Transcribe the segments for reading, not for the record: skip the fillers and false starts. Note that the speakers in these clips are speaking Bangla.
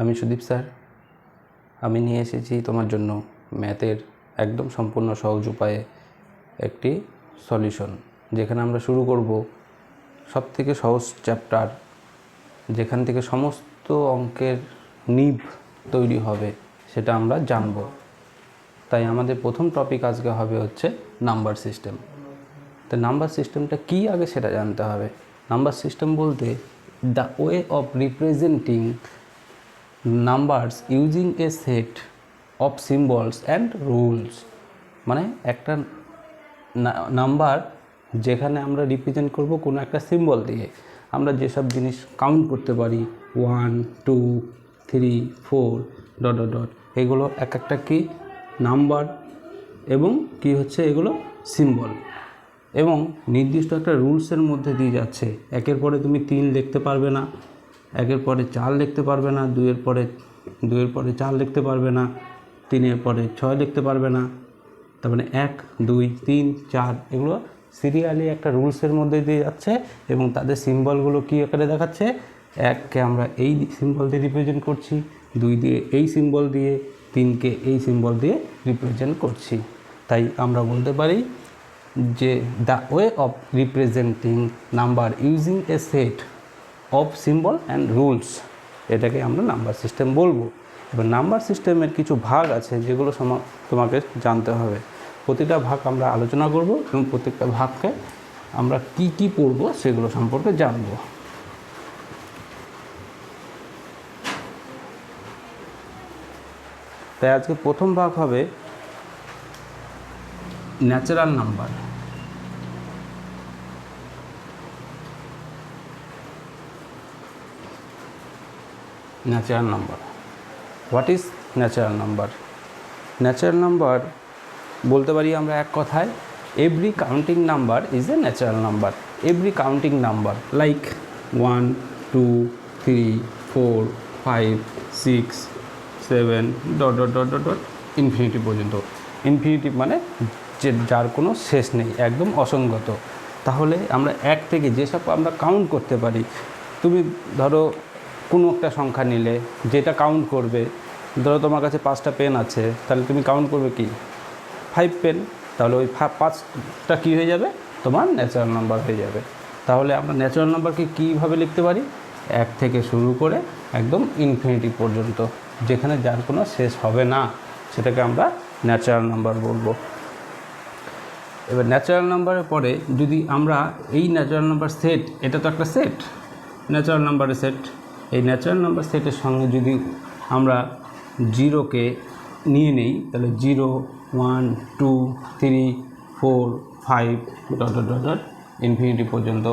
আমি সুদীপ স্যার। আমি নিয়ে এসেছি তোমার জন্য ম্যাথের একদম সম্পূর্ণ সহজ উপায়ে একটি সলিউশন, যেখানে আমরা শুরু করব সবথেকে সহজ চ্যাপ্টার, যেখান থেকে সমস্ত অঙ্কের নিব তৈরি হবে, সেটা আমরা জানব। তাই আমাদের প্রথম টপিক আজকে হবে হচ্ছে নাম্বার সিস্টেম। তো নাম্বার সিস্টেমটা কী আগে সেটা জানতে হবে। নাম্বার সিস্টেম বলতে the way of representing numbers using a set of symbols and rules, মানে একটা নাম্বার যেখানে আমরা রিপ্রেজেন্ট করব কোনো একটা সিম্বল দিয়ে। আমরা যেসব জিনিস কাউন্ট করতে পারি 1 2 3 4 ডট ডট ডট, এগুলো এক একটা কি নাম্বার এবং কি হচ্ছে এগুলো সিম্বল, এবং নির্দিষ্ট একটা রুলসের মধ্যে দিয়ে যাচ্ছে। একের পরে তুমি 3 লিখতে পারবে না, একের পরে 4 লিখতে পারবে না, দুইয়ের পরে 4 লিখতে পারবে না, 3-এর পরে 6 লিখতে পারবে না। তার মানে 1 2 3 4 এগুলো সিরিয়ালি একটা রুলসের মধ্যে দিয়ে যাচ্ছে, এবং তাদের সিম্বলগুলো কী আকারে দেখাচ্ছে। 1কে আমরা এই সিম্বল দিয়ে রিপ্রেজেন্ট করছি, 2 দিয়ে এই সিম্বল দিয়ে, 3কে এই সিম্বল দিয়ে রিপ্রেজেন্ট করছি। তাই আমরা বলতে পারি যে the way of representing number using a set of symbol and rules, এটাকে আমরা নাম্বার সিস্টেম বলবো। এবার নাম্বার সিস্টেমের কিছু ভাগ আছে যেগুলো তোমাকে জানতে হবে। প্রতিটা ভাগ আমরা আলোচনা করব, এবং প্রত্যেকটা ভাগকে আমরা কি কি পড়ব সেগুলো সম্পর্কে জানব। তাই আজকে প্রথম ভাগ হবে natural number. Natural number, what is natural number? Natural number বলতে পারি আমরা এক কথায়, every counting number is a natural number. Every counting number like 1 2 3 4 5 6 7 dot dot dot dot dot infinity পর্যন্ত। ইনফিনিটি মানে যে যার কোনো শেষ নেই, একদম অসংগত। তাহলে আমরা 1 থেকে যেসব আমরা কাউন্ট করতে পারি, তুমি ধরো কোনো একটা সংখ্যা নিলে যেটা কাউন্ট করবে, ধরো তোমার কাছে 5টা পেন আছে, তাহলে তুমি কাউন্ট করবে কি 5 পেন, তাহলে ওই 5টা কী হয়ে যাবে, তোমার ন্যাচারাল নাম্বার হয়ে যাবে। তাহলে আমরা ন্যাচারাল নাম্বারকে কীভাবে লিখতে পারি? 1 থেকে শুরু করে একদম ইনফিনিটি পর্যন্ত, যেখানে যার কোনো শেষ হবে না, সেটাকে আমরা ন্যাচারাল নাম্বার বলবো। এবার ন্যাচারাল নাম্বারের পরে যদি আমরা এই ন্যাচারাল নাম্বার সেট, এটা তো একটা সেট, ন্যাচারাল নাম্বারের সেট, এই ন্যাচারাল নাম্বার সেটের সঙ্গে যদি আমরা 0কে নিয়ে নেই, তাহলে 0 1 2 3 4 5 dot dot dot dot infinity পর্যন্ত।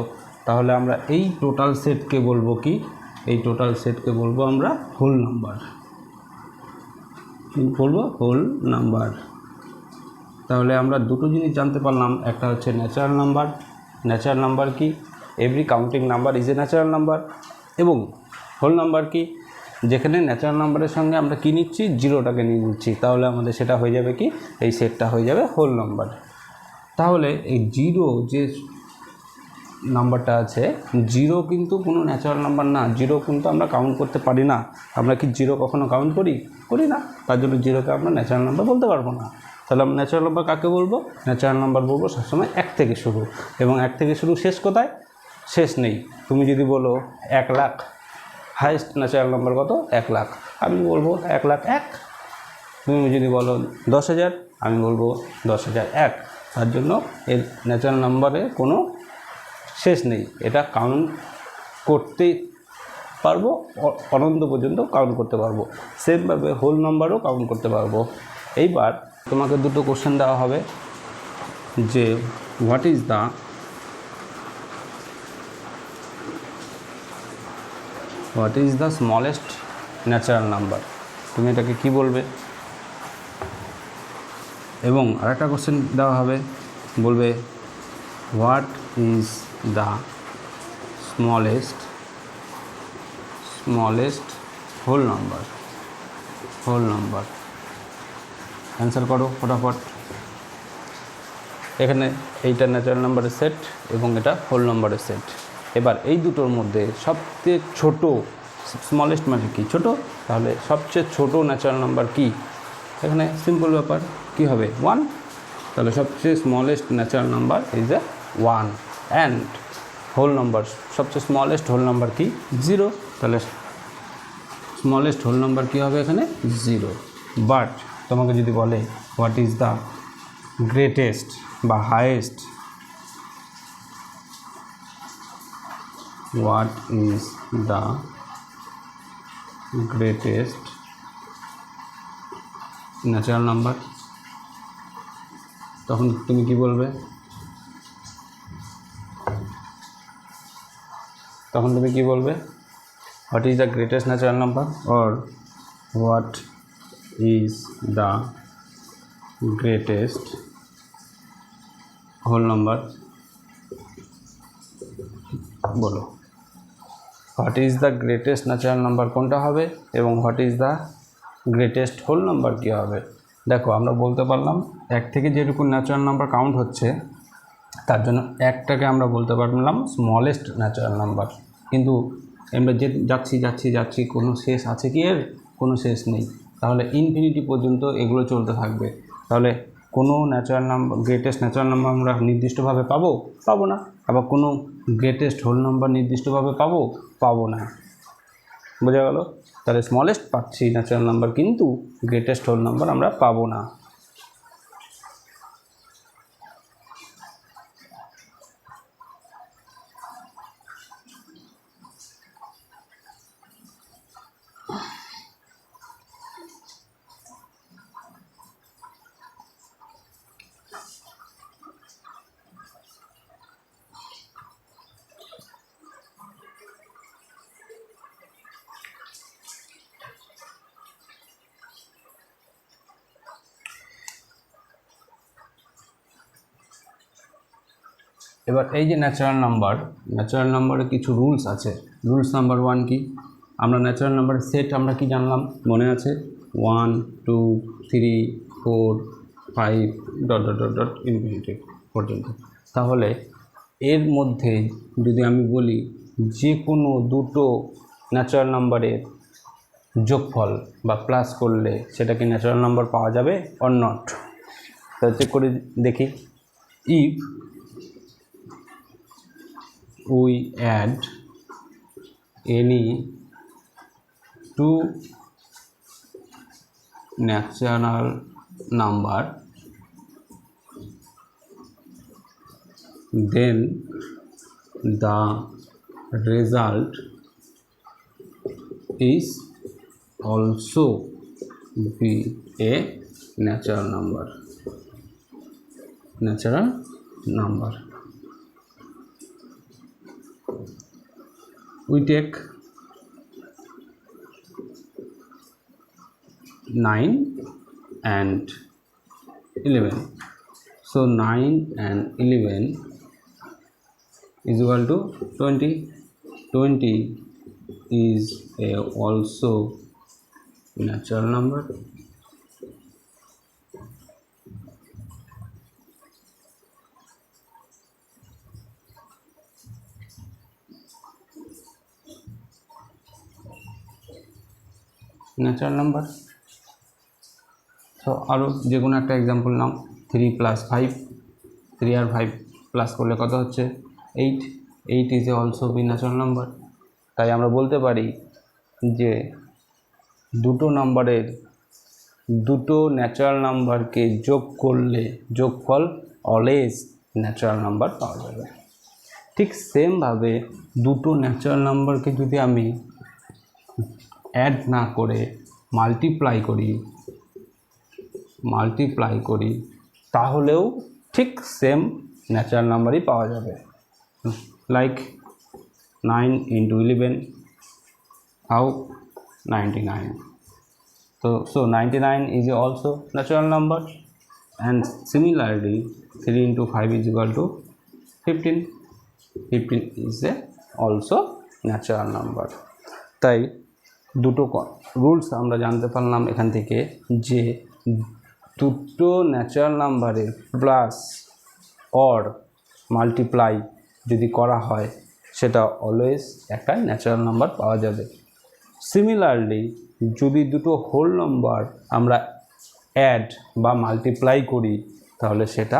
তাহলে আমরা এই টোটাল সেটকে বলবো কি? এই টোটাল সেটকে বলবো আমরা হোল নাম্বার, বলবো হোল নাম্বার। তাহলে আমরা দুটো জিনিস জানতে পারলাম, একটা হচ্ছে ন্যাচারাল নাম্বার। ন্যাচারাল নাম্বার কি? Every counting number is a natural number. এবং হোল নাম্বার কি? যেখানে ন্যাচারাল নাম্বারের সঙ্গে আমরা কী নিচ্ছি, 0টাকে নিয়ে নিচ্ছি, তাহলে আমাদের সেটা হয়ে যাবে কি, এই সেটটা হয়ে যাবে হোল নাম্বার। তাহলে এই 0 যে নাম্বারটা আছে, 0 কিন্তু কোনো ন্যাচারাল নাম্বার না। 0 কিন্তু আমরা কাউন্ট করতে পারি না। আমরা কি 0 কখনো কাউন্ট করি না। তার জন্য 0কে আমরা ন্যাচারাল নাম্বার বলতে পারবো না। তাহলে আমরা ন্যাচারাল নাম্বার কাকে বলবো? ন্যাচারাল নাম্বার বলবো সবসময় 1 থেকে শুরু, এবং 1 থেকে শুরু, শেষ কোথায়? শেষ নেই। তুমি যদি বলো 1 লাখ, হাইয়েস্ট ন্যাচারাল নাম্বার কত? 1 লাখ, আমি বলবো 1 লাখ 1। তুমি যদি বলো 10,000, আমি বলবো 10,001। তার জন্য এর ন্যাচারাল নাম্বারে কোনো শেষ নেই, এটা কাউন্ট করতে পারবো, অনন্ত পর্যন্ত কাউন্ট করতে পারবো। সেমভাবে হোল নাম্বারও কাউন্ট করতে পারবো। এইবার তোমাকে দুটো কোশ্চেন দেওয়া হবে যে what is the smallest natural number? তুমি এটাকে কি বলবে? এবং আরেকটা কোশ্চেন দেওয়া হবে, বলবে what is the smallest whole number. Answer করো ফটাফট। এখানে এইটা ন্যাচারাল নাম্বারের সেট এবং এটা হোল নাম্বারের সেট। এবার এই দুটোর মধ্যে সবচেয়ে ছোট স্মলেস্ট মানে কি ছোটো, তাহলে সবচেয়ে ছোটো ন্যাচারাল নাম্বার কি, এখানে সিম্পল ব্যাপার কি হবে 1, তাহলে সবচেয়ে smallest natural number is a 1 and whole number সবচেয়ে স্মলেস্ট হোল নাম্বার কি 0, তাহলে স্মলেস্ট হোল নাম্বার কী হবে এখানে 0। বাট তোমাকে যদি বলে হোয়াট ইজ দ্য গ্রেটেস্ট বা highest, what is the greatest natural number, তখন তুমি কি বলবে, what is the greatest natural number or what is the greatest whole number, বলো what is the greatest natural number কোনটা হবে এবং what is the greatest whole number কী হবে। দেখো আমরা বলতে পারলাম এক থেকে যেটুকু ন্যাচারাল নাম্বার কাউন্ট হচ্ছে তার জন্য একটাকে আমরা বলতে পারলাম স্মলেস্ট ন্যাচারাল নাম্বার, কিন্তু আমরা যে যাচ্ছি কোনো শেষ আছে কি এর, কোনো শেষ নেই, তাহলে ইনফিনিটি পর্যন্ত এগুলো চলতে থাকবে, তাহলে কোনো natural number greatest natural number আমরা নির্দিষ্টভাবে পাবো না, আবার কোনো গ্রেটেস্ট হোল নাম্বার নির্দিষ্টভাবে পাবো না, বোঝা গেল। তাহলে স্মলেস্ট পাচ্ছি ন্যাচারাল নাম্বার, কিন্তু গ্রেটেস্ট হোল নাম্বার আমরা পাবো না। এবার এই যে ন্যাচারাল নাম্বারে কিছু রুলস আছে। রুলস নাম্বার 1 কি, আমরা ন্যাচারাল নাম্বারের সেট আমরা কি জানলাম মনে আছে, 1 2 3 4 5 dot dot dot dot infinity পর্যন্ত। তাহলে এর মধ্যে যদি আমি বলি যে কোনো দুটো ন্যাচারাল নাম্বারের যোগফল বা প্লাস করলে সেটা কি ন্যাচারাল নাম্বার পাওয়া যাবে অর নট, তা চেক করে দেখি। If we add any two natural number, then the result is also be a natural number. We take 9 and 11. So 9 and 11 is equal to 20. 20 is also natural number. Natural number. So আরও যে কোনো একটা এক্সাম্পল নাও, 3 + 5, 3 আর 5 প্লাস করলে কত হচ্ছে 8, 8 is also be natural number. তাই আমরা বলতে পারি যে দুটো ন্যাচারাল নাম্বারকে যোগ করলে যোগফল অলওয়েজ ন্যাচারাল নাম্বার পাওয়া যাবে। ঠিক সেমভাবে দুটো ন্যাচারাল নাম্বারকে যদি আমি অ্যাড না করে মাল্টিপ্লাই করি তাহলেও ঠিক সেম ন্যাচারাল নাম্বারই পাওয়া যাবে। Like 9 × 11 how 99. So 99 is also natural number, and similarly 3 × 5 is equal to 15. 15 is also natural number. তাই দুটো রুলস আমরা জানতে পারলাম এখান থেকে যে দুটো ন্যাচারাল নাম্বারের প্লাস অর মাল্টিপ্লাই যদি করা হয় সেটা অলওয়েজ একটা ন্যাচারাল নাম্বার পাওয়া যাবে। সিমিলারলি যদি দুটো হোল নম্বর আমরা অ্যাড বা মাল্টিপ্লাই করি তাহলে সেটা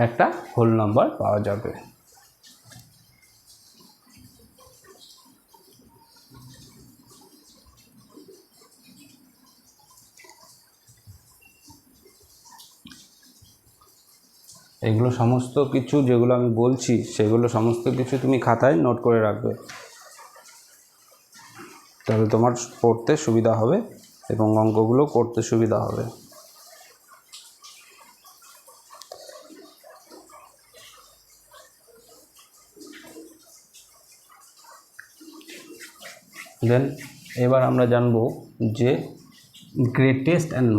একটা হোল নম্বর পাওয়া যাবে। এগুলো সমস্ত কিছু যেগুলো আমি বলছি সেগুলো সমস্ত কিছু তুমি খাতায় নোট করে রাখবে, তাহলে তোমার পড়তে সুবিধা হবে এবং অঙ্কগুলো করতে সুবিধা হবে। দেন এবার আমরা জানবো যে greatest and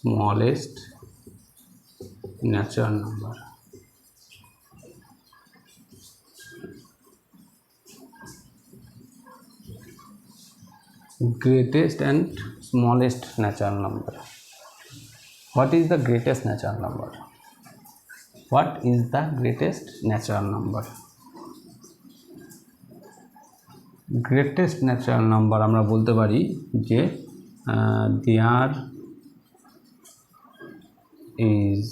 smallest natural number. Greatest and smallest natural number. What is the greatest natural number? What is the greatest natural number? Greatest natural number আমরা বলতে পারি যে there is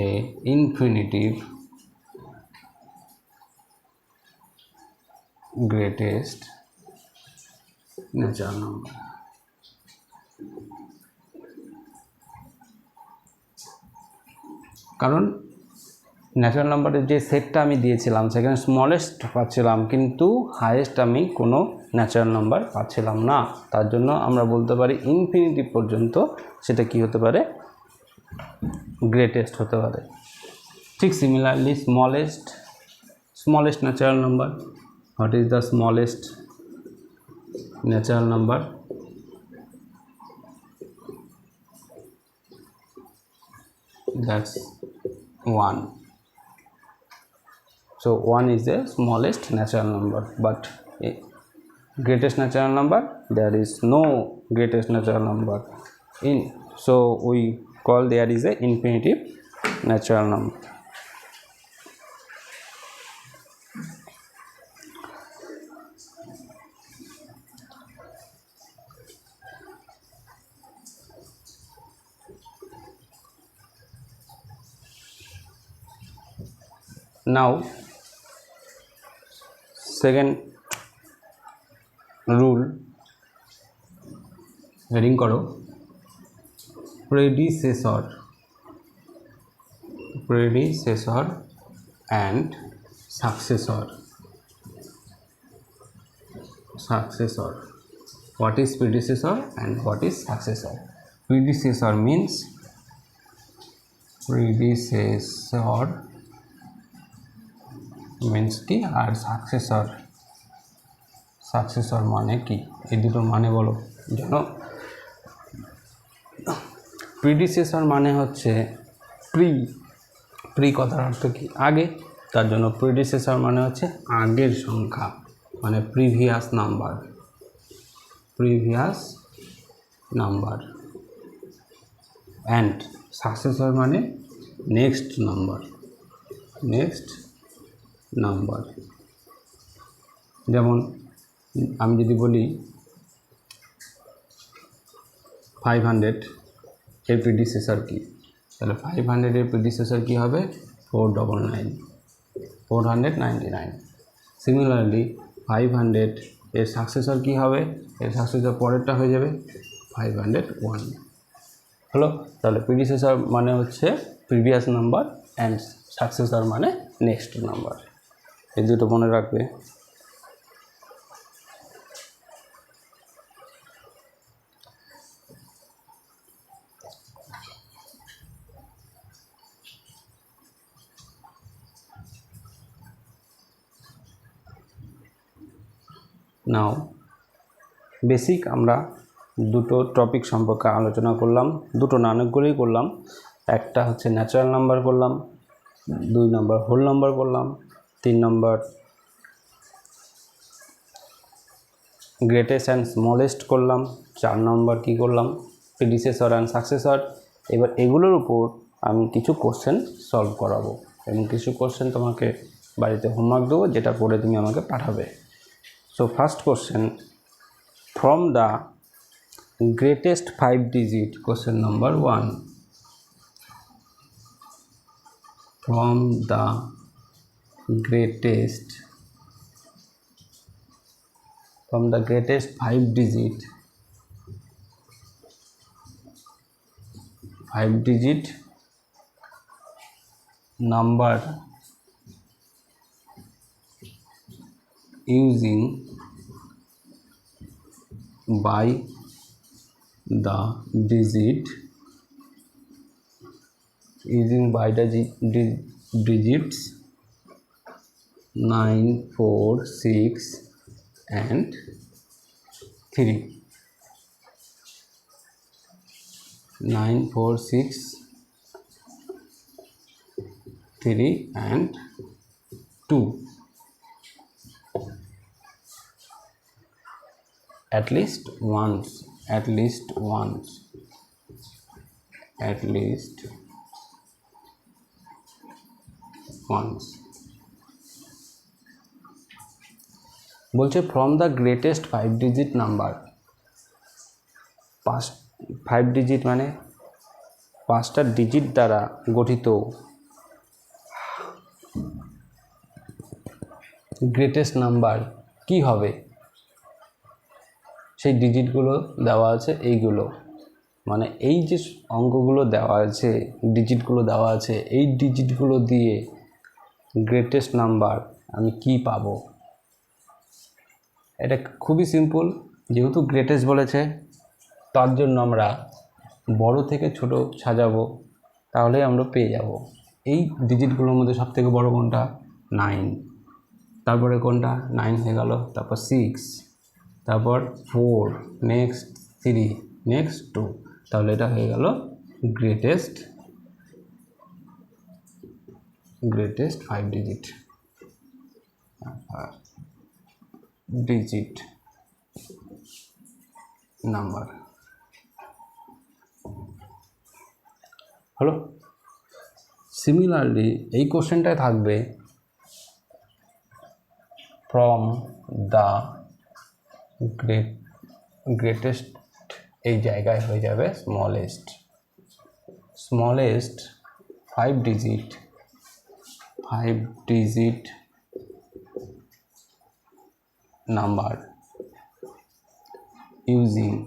a infinitive greatest natural number. কারণ ন্যাচারাল নাম্বারের যে সেটটা আমি দিয়েছিলাম সেখানে স্মলেস্ট পাচ্ছিলাম কিন্তু হাইয়েস্ট আমি কোনো ন্যাচারাল নাম্বার পাচ্ছিলাম না, তার জন্য আমরা বলতে পারি ইনফিনিটি পর্যন্ত সেটা কি হতে পারে, গ্রেটেস্ট হতে পারে। ঠিক similarly smallest natural number, what is the smallest natural number? That's 1. So 1 is the smallest natural number, but greatest natural number, there is no greatest natural number in, so we call there is a infinitive natural number. Now second rule heading করো predecessor and successor. What is predecessor and what is successor? Predecessor means কি আর সাকসেসর মানে কি, এই দুটোর মানে বলো জানো? প্রিডিসেসর মানে হচ্ছে প্রি কথার অর্থ কি আগে, তার জন্য প্রিডিসেসর মানে হচ্ছে আগের সংখ্যা, মানে প্রিভিয়াস নাম্বার। অ্যান্ড সাকসেসর মানে নেক্সট নাম্বার। যেমন আমি যদি বলি 500 এর প্রিডিসেসর কি, তাহলে 500 এর প্রিডিসেসর কি হবে 499। সিমিলারলি 500 এর সাকসেসর কি হবে, এর সাকসেসর পরেরটা হয়ে যাবে 501 হলো। তাহলে প্রিডিসেসর মানে হচ্ছে প্রিভিয়াস নাম্বার অ্যান্ড সাকসেসর মানে নেক্সট নাম্বার, এই দুটো মনে রাখবে। নাও বেসিক আমরা দুটো টপিক সম্পর্কে আলোচনা করলাম, দুটো না অনেকগুলোই করলাম। একটা হচ্ছে ন্যাচারাল নাম্বার করলাম, 2 নম্বর হোল নাম্বার করলাম, 3 নম্বর গ্রেটেস্ট অ্যান্ড স্মলেস্ট করলাম, 4 নম্বর কি করলাম প্রিডিসেসর অ্যান্ড সাকসেসর। এবার এগুলোর উপর আমি কিছু কোশ্চেন সলভ করাবো এবং কিছু কোশ্চেন তোমাকে বাড়িতে হোমওয়ার্ক দেবো, যেটা করে তুমি আমাকে পাঠাবে। So first question, from the greatest 5 digit, question number 1, from the greatest 5 digit number using by the digits 9, 4, 6 and 3. 9, 4, 6, 3 and 2. At least once. বলছে from the greatest 5 digit number, 5 digit মানে 5টা ডিজিট দ্বারা গঠিত গ্রেটেস্ট নাম্বার কি হবে, সেই ডিজিটগুলো দেওয়া আছে। এইগুলো মানে এই যে অঙ্কগুলো দেওয়া আছে, ডিজিটগুলো দেওয়া আছে, এই ডিজিটগুলো দিয়ে গ্রেটেস্ট নাম্বার আমি কি পাবো। এটা খুবই সিম্পল, যেহেতু গ্রেটেস্ট বলেছে তার জন্য আমরা বড় থেকে ছোট সাজাবো, তাহলেই আমরা পেয়ে যাব। এই ডিজিটগুলোর মধ্যে সবথেকে বড় কোনটা? 9, তারপরে কোনটা? 9 হয়ে গেল, তারপর 6, তারপর 4, নেক্সট 3, নেক্সট 2, তাহলে এটা হয়ে গেল গ্রেটেস্ট 5 ডিজিট নাম্বার হলো। সিমিলারলি এই কোশ্চেনটায় থাকবে ফ্রম দ্য গ্রেটেস্ট, এই জায়গায় হয়ে যাবে smallest 5 digit number using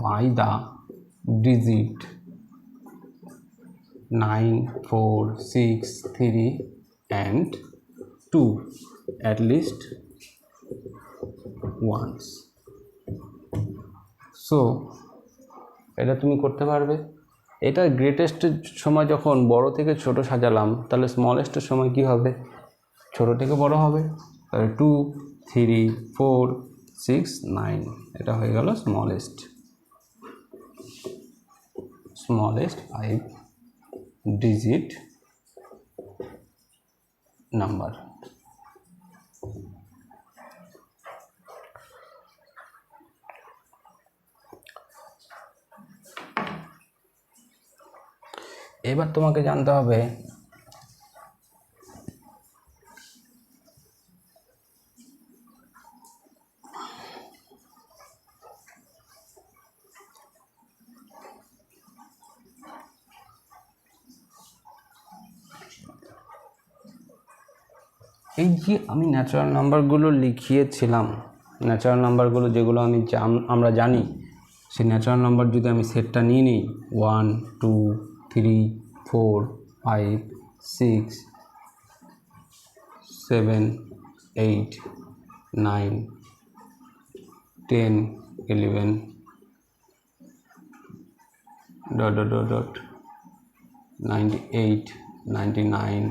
by the digit 9, 4, 6, 3 and 2 at least once. So এটা তুমি করতে পারবে। এটা গ্রেটেস্টের সময় যখন বড় থেকে ছোট সাজালাম, তাহলে স্মলেস্টের সময় কি হবে? ছোট থেকে বড় হবে। তাহলে 2, 3, 4, 6, 9, এটা হয়ে গেল স্মলেস্ট 5 ডিজিট নাম্বার। এবার তোমাকে জানতে হবে এই যে আমি ন্যাচারাল নাম্বারগুলো লিখিয়েছিলাম, ন্যাচারাল নাম্বারগুলো যেগুলো আমরা জানি, সেই ন্যাচারাল নাম্বার যদি আমি সেটটা নিয়ে নিই 1, 2, 3, 4, 5, 6, 7, 8, 9, 10, 11 ... 98, 99,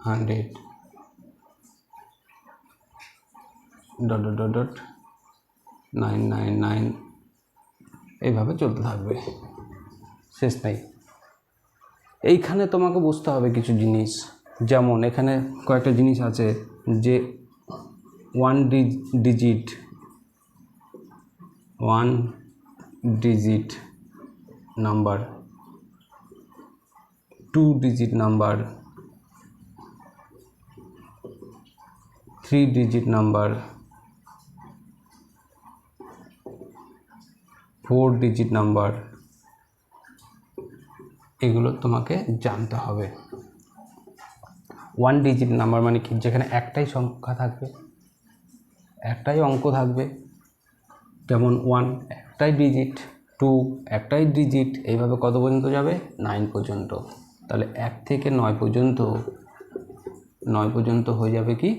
100 ... 999, এইভাবে চলতে থাকবে, শেষ নাই। এইখানে তোমাকে বুঝতে হবে কিছু জিনিস, যেমন এখানে কয়েকটা জিনিস আছে যে 1 digit number 2 digit number, 3 digit number, 4 digit number, এগুলো তোমাকে জানতে হবে। 1 digit নাম্বার মানে কি, যেখানে একটাই সংখ্যা থাকবে, একটাই অঙ্ক থাকবে, যেমন 1 একটাই ডিজিট, 2 একটাই ডিজিট, এইভাবে কত পর্যন্ত যাবে? 9 পর্যন্ত। তাহলে 1 থেকে 9 পর্যন্ত হয়ে যাবে কি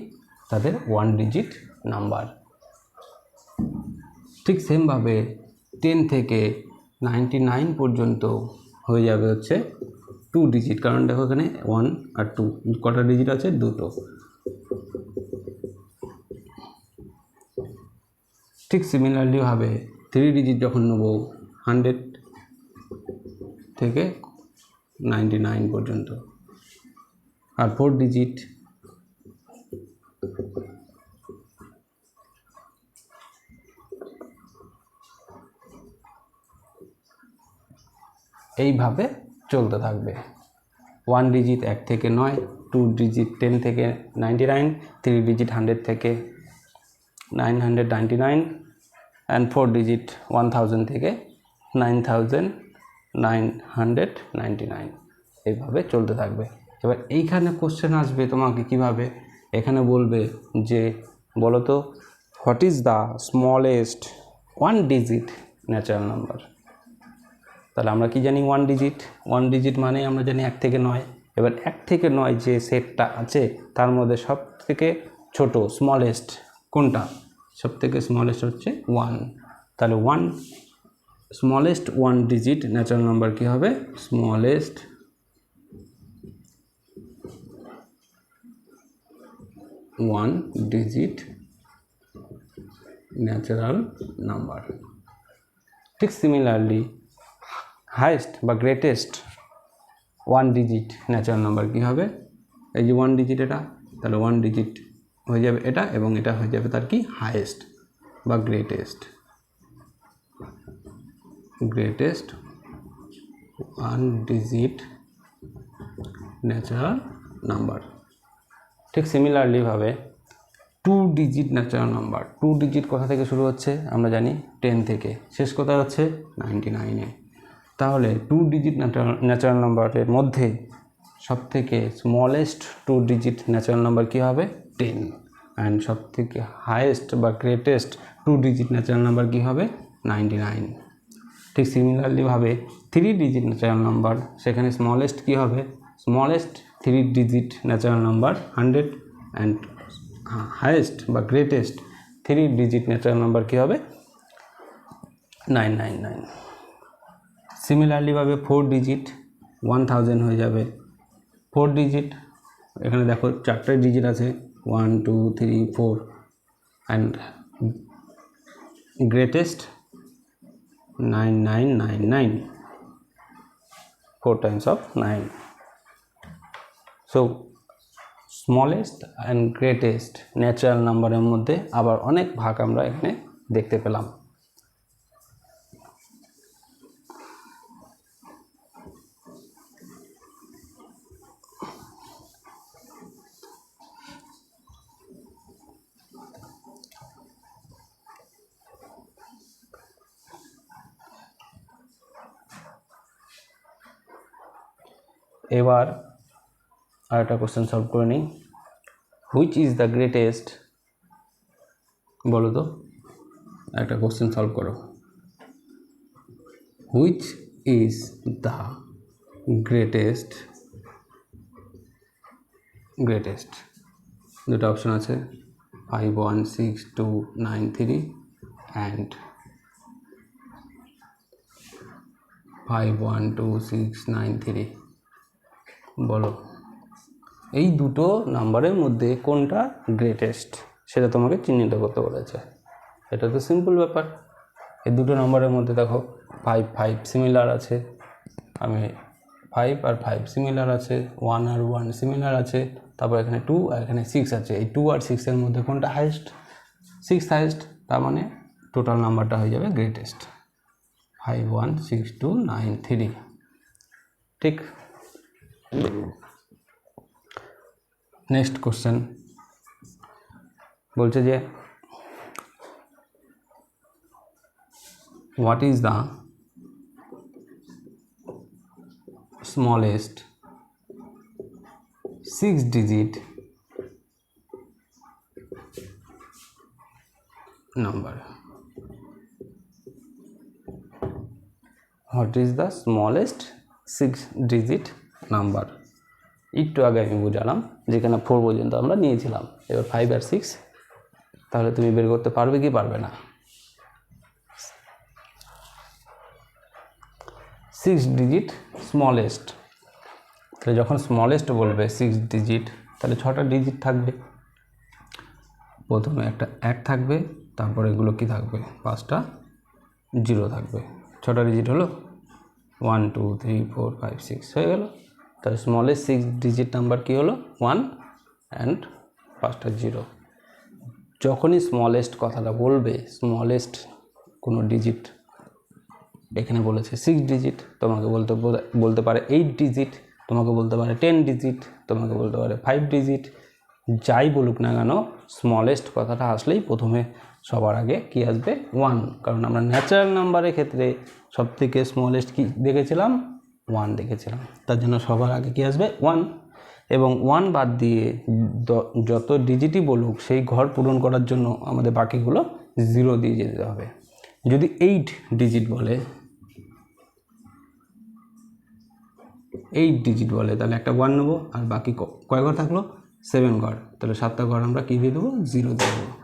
তাদের 1 ডিজিট নাম্বার। ঠিক সেমভাবে 10 থেকে 99 পর্যন্ত হয়ে যাবে হচ্ছে 2 ডিজিট, কারণ দেখো এখানে 1 আর 2 কটা ডিজিট আছে? দুটো। ঠিক সিমিলারলি ভাবে 3 ডিজিট যখন নেব 100 থেকে 99 পর্যন্ত, আর 4 ডিজিট এইভাবে চলতে থাকবে। 1 ডিজিট 1 থেকে 9, 2 ডিজিট 10 থেকে 99, 3 ডিজিট 100 থেকে 999, অ্যান্ড 4 ডিজিট 1000 থেকে 9999, এইভাবে চলতে থাকবে। এবার এইখানে কোশ্চেন আসবে তোমাকে কিভাবে, এখানে বলবে যে বলো তো what is the smallest 1 digit natural number. তাহলে আমরা কি জানি? 1 ডিজিট মানে আমরা জানি 1 থেকে 9। এবার 1 থেকে 9 যে সেটটা আছে তার মধ্যে সব থেকে ছোট স্মলেস্ট কোনটা? সব থেকে স্মলেস্ট হচ্ছে 1। তাহলে স্মলেস্ট 1 ডিজিট ন্যাচারাল নাম্বার কি হবে? Smallest 1 digit natural number. ঠিক সিমিলারলি হাইয়েস্ট বা গ্রেটেস্ট 1 ডিজিট ন্যাচারাল নাম্বার কী হবে? এই যে 1 ডিজিট এটা, তাহলে 1 ডিজিট হয়ে যাবে এটা, এবং এটা হয়ে যাবে তার কি? হাইয়েস্ট বা গ্রেটেস্ট 1 ডিজিট ন্যাচারাল নাম্বার। ঠিক সিমিলারলি ভাবে 2 ডিজিট ন্যাচারাল নাম্বার, 2 ডিজিট কোথা থেকে শুরু হচ্ছে? আমরা জানি 10 থেকে, শেষ কোথায় হচ্ছে? 99-এ। তাহলে 2 ডিজিট ন্যাচারাল নাম্বারের মধ্যে সব থেকে স্মলেস্ট 2 ডিজিট ন্যাচারাল নাম্বার কী হবে? 10, অ্যান্ড সব থেকে হাইয়েস্ট বা গ্রেটেস্ট 2 ডিজিট ন্যাচারাল নাম্বার কী হবে? 99। ঠিক সিমিলারলি ভাবে 3 ডিজিট ন্যাচারাল নাম্বার, সেখানে স্মলেস্ট কী হবে? Smallest 3 digit natural number 100, and highest বা গ্রেটেস্ট 3 ডিজিট ন্যাচারাল নাম্বার কী হবে? 999। সিমিলারলি ভাবে 4 ডিজিট 1000 হয়ে যাবে। 4 ডিজিট এখানে দেখো 4টে ডিজিট আছে, 1 2 3 4, and greatest 9999, 4 times of 9. So smallest and greatest natural নাম্বারের মধ্যে আবার অনেক ভাগ আমরা এখানে দেখতে পেলাম। এবার আর একটা কোশ্চেন সলভ করে নিই। হুইচ ইজ দ্য গ্রেটেস্ট, বলো তো, একটা কোশ্চেন সলভ করো। হুইচ ইজ দ্য গ্রেটেস্ট, দুটো অপশন আছে 5 1 6 2 9 3 অ্যান্ড 5 1 2 6 9 3। বলো এই দুটো নাম্বারের মধ্যে কোনটা গ্রেটেস্ট, সেটা তোমাকে চিহ্নিত করতে বলেছে। এটা তো সিম্পল ব্যাপার। এই দুটো নাম্বারের মধ্যে দেখো 5 5 সিমিলার আছে, আমি 5 আর 5 সিমিলার আছে, 1 আর 1 সিমিলার আছে, তারপর এখানে 2 আর এখানে 6 আছে। এই 2 আর 6 এর মধ্যে কোনটা হাইয়েস্ট? 6 হাইয়েস্ট, তার মানে টোটাল নাম্বারটা হয়ে যাবে গ্রেটেস্ট 5 1 6 2 9 3। ঠিক নেক্সট কোশ্চেন বলছে যে what is the smallest 6-digit number? What is the smallest 6-digit number? একটু আগে আমি বুঝালাম, যেখানে 4 পর্যন্ত আমরা নিয়েছিলাম, এবার 5 আর 6, তাহলে তুমি বের করতে পারবে কি পারবে না? 6-digit স্মলেস্ট, তাহলে যখন স্মলেস্ট বলবে 6-digit, তাহলে 6টা ডিজিট থাকবে। প্রথমে একটা 1 থাকবে, তারপরে এগুলো কি থাকবে? 5টা 0 থাকবে। 6টা ডিজিট হলো 1 2 3 4 5 6 হয়ে গেল। তাহলে স্মলেস্ট 6-digit নাম্বার কি হলো? 1 অ্যান্ড 5টা 0। যখনই স্মলেস্ট কথাটা বলবে, স্মলেস্ট কোনো ডিজিট এখানে বলেছে 6-digit, তোমাকে বলতে পারে 8-digit, তোমাকে বলতে পারে 10-digit, তোমাকে বলতে পারে 5-digit, যাই বলুক না কেন, স্মলেস্ট কথাটা আসলেই প্রথমে সবার আগে কি আসবে? 1, কারণ আমরা ন্যাচারাল নাম্বারের ক্ষেত্রে সবথেকে স্মলেস্ট কি দেখেছিলাম? 1 দেখেছিলাম, তার জন্য সবার আগে কি আসবে? 1। এবং 1 বাদ দিয়ে যত ডিজিটই বলুক, সেই ঘর পূরণ করার জন্য আমাদের বাকিগুলো 0 দিয়ে যেতে হবে। যদি 8-digit বলে, 8-digit বলে, তাহলে একটা 1 নেবো, আর বাকি কয় ঘর থাকলো? 7 ঘর, তাহলে 7টা ঘর আমরা কী দিয়ে দেবো? 0 দিয়ে দেবো।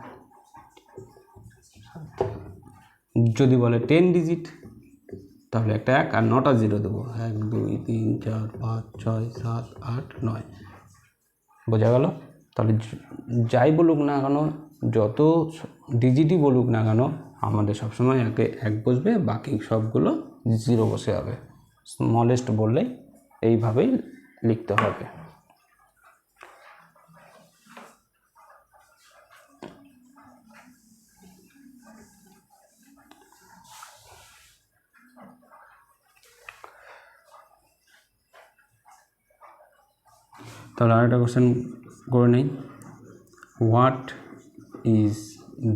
যদি বলে 10-digit, তাহলে একটা 1 আর 9টা 0 দেবো, 1 2 3 4 5 6 7 8 9। বোঝা গেল? তাহলে যাই বলুক না কেন, যত ডিজিটই বলুক না কেন, আমাদের সবসময় একে 1 বসবে, বাকি সবগুলো 0 বসে হবে। স্মলেস্ট বললেই এইভাবেই লিখতে হবে। তাহলে আরেকটা কোশ্চেন করে নেই। What is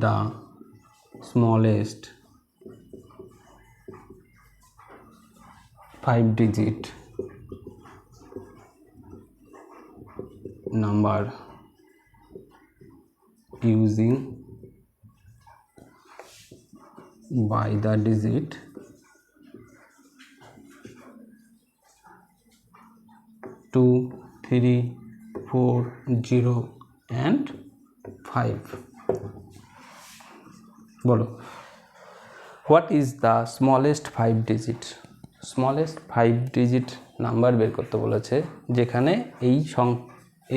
the smallest 5-digit number using by the digit 2 3 4 0 and 5? বলো, what is the smallest 5-digit? Smallest 5-digit number বের করতে বলেছে, যেখানে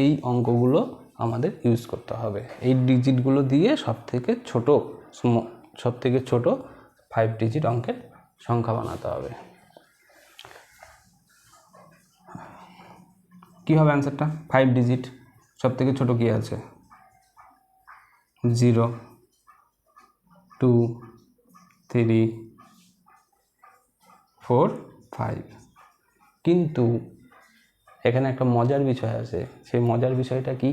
এই অঙ্কগুলো আমাদের ইউজ করতে হবে। এই ডিজিটগুলো দিয়ে সবথেকে ছোট 5-digit অঙ্কের সংখ্যা বানাতে হবে। কী হবে অ্যান্সারটা? 5-digit সবথেকে ছোট কী আছে? 0 2 3 4 5। কিন্তু এখানে একটা মজার বিষয় আছে। সেই মজার বিষয়টা কি?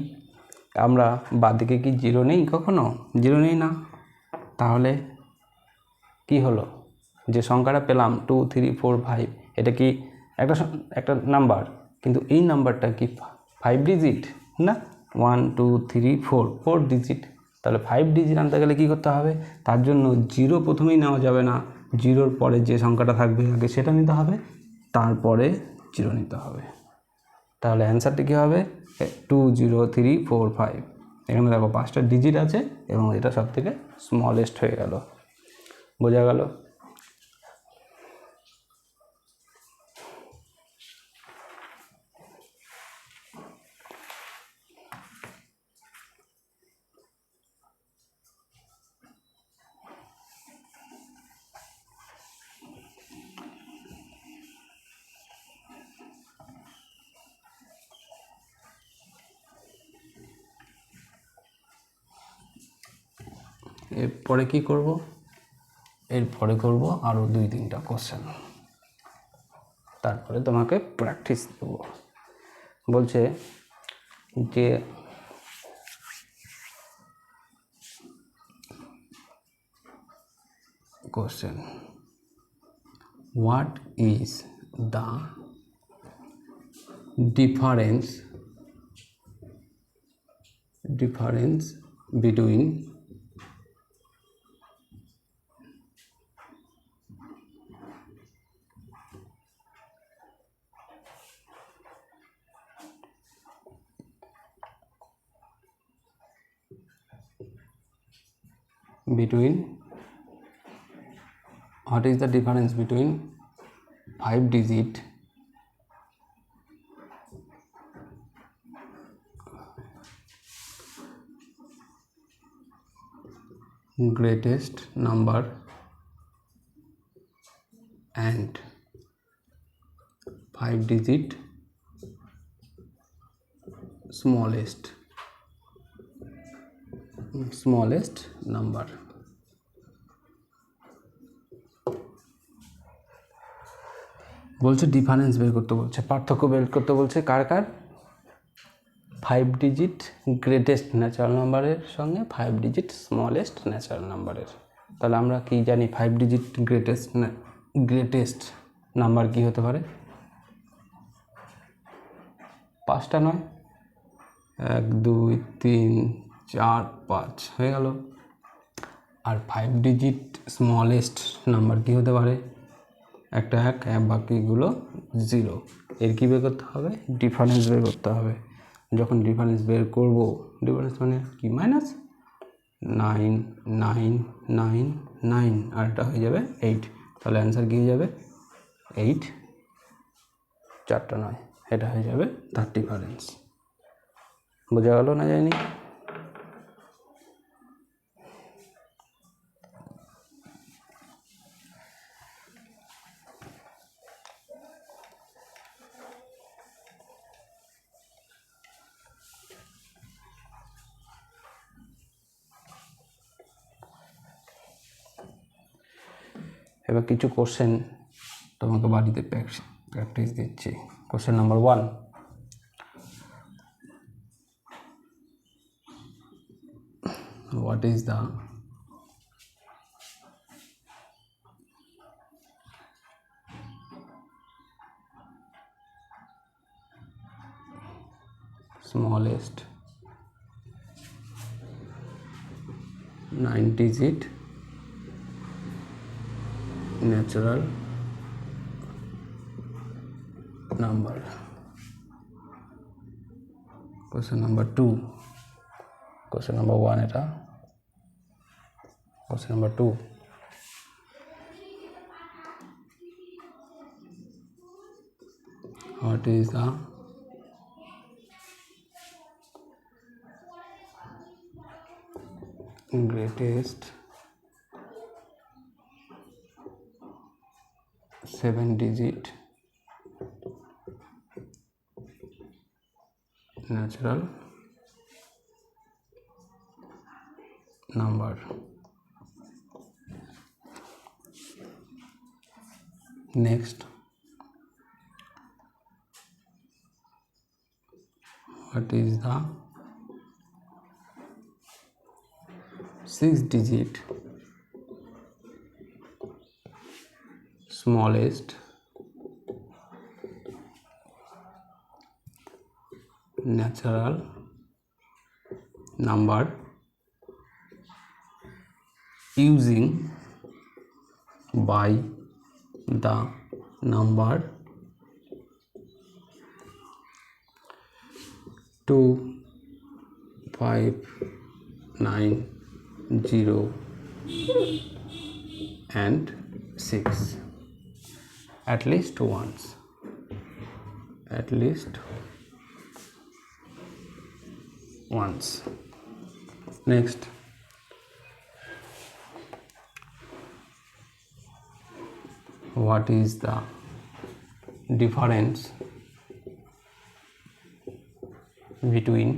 আমরা বাঁদিকে কি 0 নেই? কখনো 0 নেই না। তাহলে কি হলো? যে সংখ্যাটা পেলাম 2 3 4 5, এটা কি একটা নাম্বার, কিন্তু এই নাম্বারটা কি 5-digit না? 1 2 3 4 ডিজিট। তাহলে 5-digit আনতে গেলে কী করতে হবে? তার জন্য 0 প্রথমেই নেওয়া যাবে না, 0-র পরে যে সংখ্যাটা থাকবে আগে সেটা নিতে হবে, তারপরে 0 নিতে হবে। তাহলে অ্যান্সারটি কী হবে? 2 0 3 4 5। এখানে দেখো 5টা ডিজিট আছে এবং এটা সবথেকে স্মলেস্ট হয়ে গেল। বোঝা গেল? এরপরে কি করব? এরপরে করব আরও 2-3টা কোশ্চেন, তারপরে তোমাকে প্র্যাকটিস দেবো। বলছে যে question, what is the difference between what is the difference between 5-digit greatest number and 5-digit smallest number? বলছে ডিফারেন্স বের করতে বলছে, পার্থক্য বের করতে বলছে কার 5-digit গ্রেটেস্ট ন্যাচারাল নাম্বারের সঙ্গে 5-digit স্মলেস্ট ন্যাচারাল নাম্বারের। তাহলে আমরা কি জানি 5-digit গ্রেটেস্ট নাম্বার কি হতে পারে? 5টা নয়, 1 2 3 4 5 হয়ে গেল। আর 5-digit স্মলেস্ট নাম্বার কি হতে পারে? একটা 1, বাকিগুলো 0। এর কি বের করতে হবে? ডিফারেন্স বের করতে হবে। যখন ডিফারেন্স বের করব, ডিফারেন্স মানে কি? -9 9 9 9, আর এটা হয়ে যাবে 8। তাহলে অ্যান্সার কি হয়ে যাবে? 8, 4টা 9, এটা হয়ে যাবে তার ডিফারেন্স। বোঝা গেল না যায়নি? এবার কিছু কোশ্চেন তোমাকে বাড়িতে প্র্যাকটিস দিচ্ছি। Question number 1, what is the smallest 9-digit natural number? Question number 2, question number 1 এটা, question number 2, what is the greatest 7-digit natural number? Next, what is the 6-digit smallest natural number using by the number 2 5 9 0 and 6 at least once. Next, what is the difference between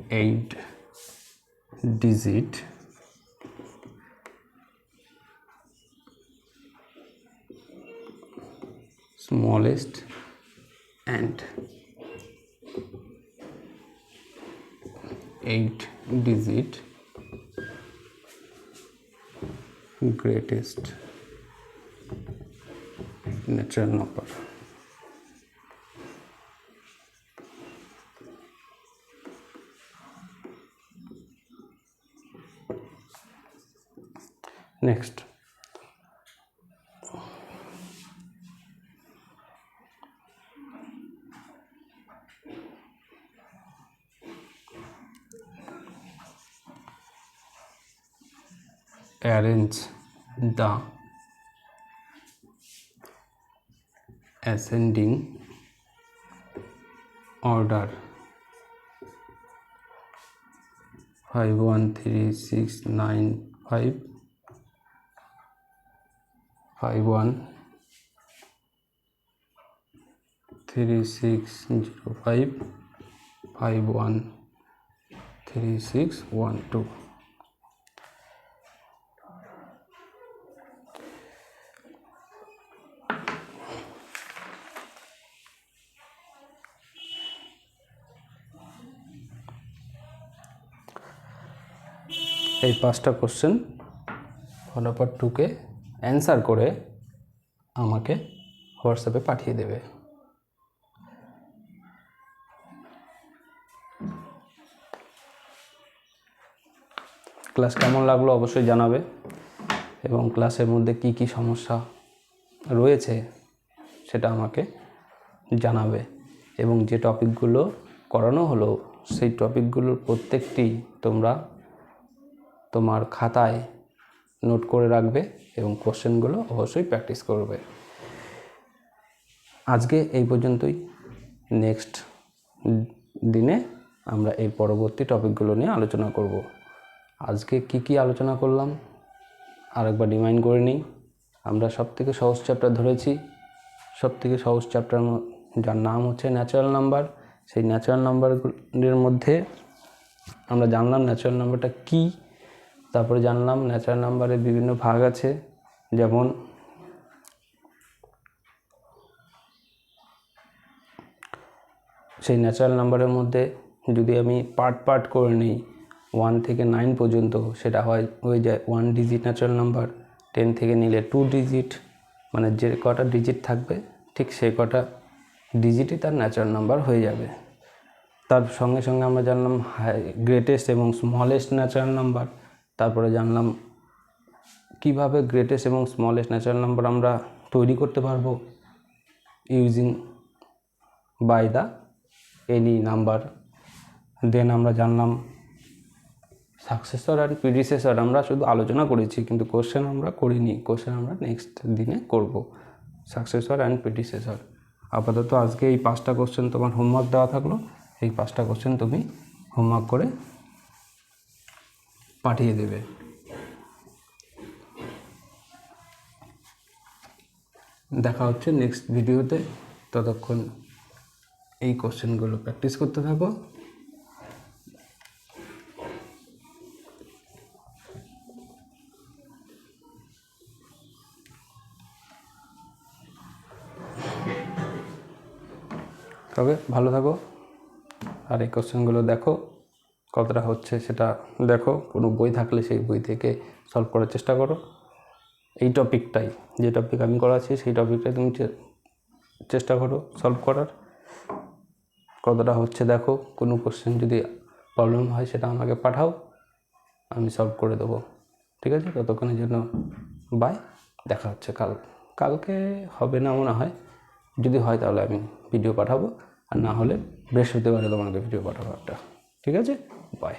8-digit smallest and 8-digit greatest natural number. Next, arrange the ascending order 5 1 3 6 9 5 5 1 3 6 0 5 5 1 3 6 1 2. এই 5টা কোশ্চেন ফটাফট টুকে অ্যান্সার করে আমাকে হোয়াটসঅ্যাপে পাঠিয়ে দেবে। ক্লাস কেমন লাগলো অবশ্যই জানাবে, এবং ক্লাসের মধ্যে কি কি সমস্যা রয়েছে সেটা আমাকে জানাবে, এবং যে টপিকগুলো করানো হলো সেই টপিকগুলোর প্রত্যেকটি তোমরা তোমার খাতায় নোট করে রাখবে এবং কোশ্চেনগুলো অবশ্যই প্র্যাকটিস করবে। আজকে এই পর্যন্তই। নেক্সট দিনে আমরা এই পরবর্তী টপিকগুলো নিয়ে আলোচনা করব। আজকে কি কি আলোচনা করলাম আরেকবার রিমাইন্ড করে নিই। আমরা সবথেকে সহজ চ্যাপ্টার ধরেছি, সবথেকে সহজ চ্যাপ্টার যার নাম হচ্ছে ন্যাচারাল নাম্বার। সেই ন্যাচারাল নাম্বারের মধ্যে আমরা জানলাম ন্যাচারাল নাম্বারটা কী, তারপরে জানলাম ন্যাচারাল নাম্বারের বিভিন্ন ভাগ আছে, যেমন সেই ন্যাচারাল নাম্বারের মধ্যে যদি আমি পার্ট করে নিই 1 থেকে 9 পর্যন্ত, সেটা হয়ে যায় 1 ডিজিট ন্যাচারাল নাম্বার। 10 থেকে নিলে 2 ডিজিট, মানে যে কটা ডিজিট থাকবে ঠিক সেই কটা ডিজিটই তার ন্যাচারাল নাম্বার হয়ে যাবে। তার সঙ্গে সঙ্গে আমরা জানলাম গ্রেটেস্ট এবং স্মলেস্ট ন্যাচারাল নাম্বার। তারপরে জানলাম কিভাবে গ্রেটেস্ট এবং স্মলেস্ট ন্যাচারাল নাম্বার আমরা তৈরি করতে পারবো using by the any number. Then আমরা জানলাম সাকসেসর অ্যান্ড প্রিডিসেসর আমরা শুধু আলোচনা করেছি, কিন্তু কোশ্চেন আমরা করিনি। কোশ্চেন আমরা নেক্সট দিনে করব, সাকসেসর অ্যান্ড প্রিডিসেসর। আপাতত আজকে এই 5টা কোশ্চেন তোমার হোমওয়ার্ক দেওয়া থাকলো। এই 5টা কোশ্চেন তুমি হোমওয়ার্ক করে পাঠিয়ে দেবে। দেখা হচ্ছে নেক্সট ভিডিওতে। ততক্ষণ এই কোশ্চেনগুলো প্র্যাকটিস করতে থাকো। তবে ভালো থাকো, আর এই কোশ্চেনগুলো দেখো কতটা হচ্ছে সেটা দেখো। কোনো বই থাকলে সেই বই থেকে সলভ করার চেষ্টা করো। এই টপিকটাই, যে টপিক আমি করাচ্ছি সেই টপিকটাই তুমি চেষ্টা করো সলভ করার। কতটা হচ্ছে দেখো। কোনো কোশ্চেন যদি প্রবলেম হয় সেটা আমাকে পাঠাও, আমি সলভ করে দেবো। ঠিক আছে? ততক্ষণের জন্য বাই। দেখা হচ্ছে কালকে হবে না মনে হয়। যদি হয় তাহলে আমি ভিডিও পাঠাবো, আর না হলে বৃহস্পতিবারে তোমাকে ভিডিও পাঠাবো একটা। ঠিক আছে? বাই।